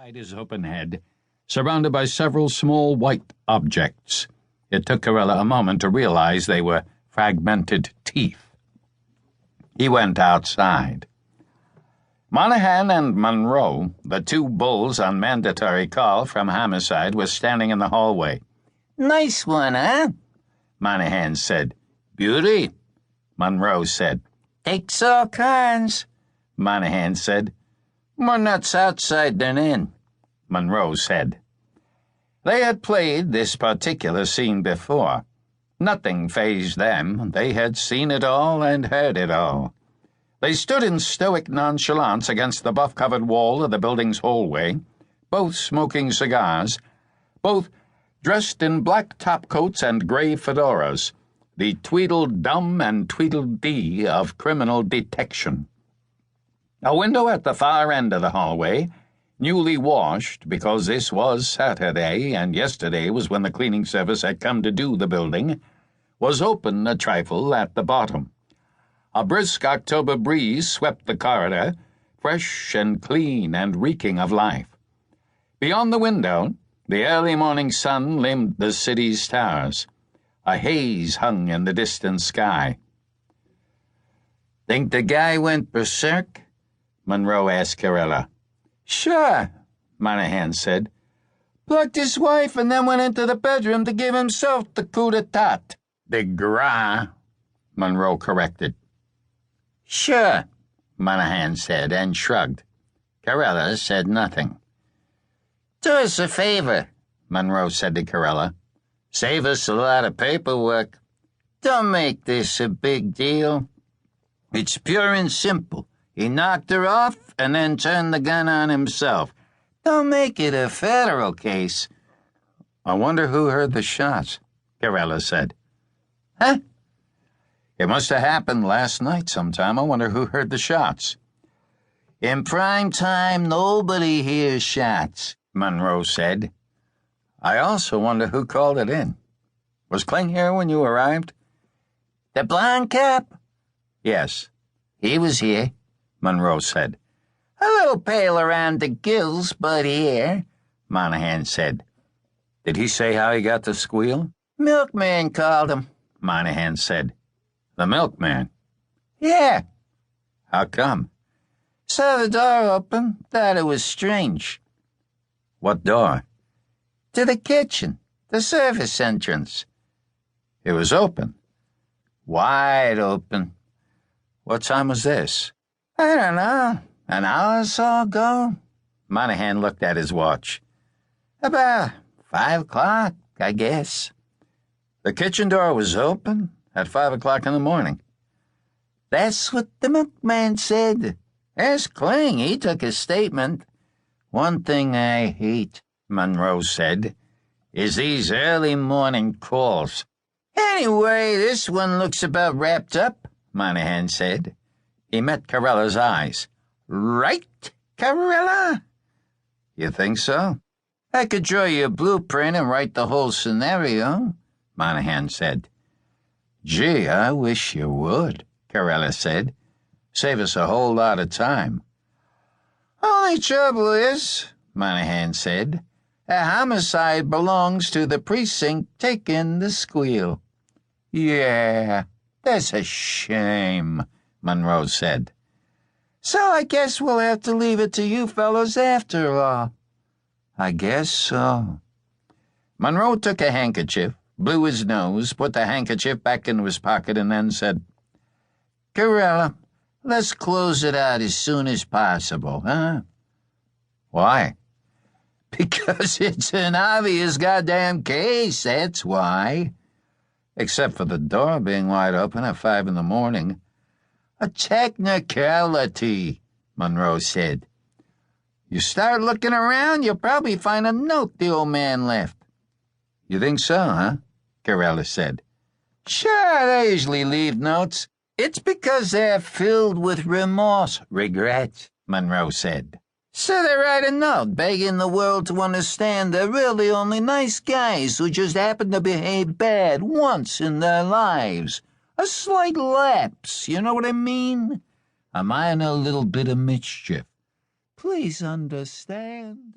beside his open head, surrounded by several small white objects. It took Carella a moment to realize they were fragmented teeth. He went outside. Monahan and Monroe, the two bulls on mandatory call from homicide, were standing in the hallway. "Nice one, huh?" Monahan said. "Beauty," Monroe said. "Takes all kinds," Monahan said. "More nuts outside than in," Monroe said. They had played this particular scene before. Nothing fazed them. They had seen it all and heard it all. They stood in stoic nonchalance against the buff-covered wall of the building's hallway, both smoking cigars, both dressed in black topcoats and gray fedoras, the Tweedledum and Tweedledee of criminal detection. A window at the far end of the hallway, newly washed because this was Saturday and yesterday was when the cleaning service had come to do the building, was open a trifle at the bottom. A brisk October breeze swept the corridor, fresh and clean and reeking of life. Beyond the window, the early morning sun limned the city's towers. A haze hung in the distant sky. "Think the guy went berserk?" Monroe asked Carella. "Sure," Monahan said. "Plucked his wife and then went into the bedroom to give himself the coup d'etat." "De gras," Monroe corrected. "Sure," Monahan said and shrugged. Carella said nothing. "Do us a favor," Monroe said to Carella. "Save us a lot of paperwork. Don't make this a big deal. It's pure and simple. He knocked her off and then turned the gun on himself. Don't make it a federal case." "I wonder who heard the shots," Carella said. "Huh?" "It must have happened last night sometime. I wonder who heard the shots." "In prime time, nobody hears shots," Monroe said. "I also wonder who called it in. Was Kling here when you arrived?" "The blonde cop?" "Yes." "He was here," Monroe said. "A little pale around the gills, but here," Monahan said. "Did he say how he got the squeal?" "Milkman called him," Monahan said. "The milkman?" "Yeah." "How come?" "Saw the door open, thought it was strange." "What door?" "To the kitchen, the service entrance." "It was open." "Wide open." "What time was this?" "I don't know. An hour or so ago." Monahan looked at his watch. "About 5 o'clock, I guess." "The kitchen door was open at 5 o'clock in the morning." "That's what the milkman said. Ask Kling, he took his statement." "One thing I hate," Monroe said, "is these early morning calls." "Anyway, this one looks about wrapped up," Monahan said. He met Carella's eyes. "Right, Carella?" "You think so?" "I could draw you a blueprint and write the whole scenario," Monahan said. "Gee, I wish you would," Carella said. "Save us a whole lot of time." "Only trouble is," Monahan said, "a homicide belongs to the precinct taking the squeal." "Yeah, that's a shame," Monroe said. "So I guess we'll have to leave it to you fellows after all." "I guess so." Monroe took a handkerchief, blew his nose, put the handkerchief back into his pocket, and then said, "Carella, let's close it out as soon as possible, huh?" "Why?" "Because it's an obvious goddamn case, that's why." "Except for the door being wide open at 5 in the morning. "A technicality," Monroe said. "You start looking around, you'll probably find a note the old man left." "You think so, huh?" Carella said. "Sure, they usually leave notes. It's because they're filled with remorse, regret," Monroe said. "So they write a note begging the world to understand they're really only nice guys who just happen to behave bad once in their lives. A slight lapse, you know what I mean? A minor little bit of mischief. Please understand."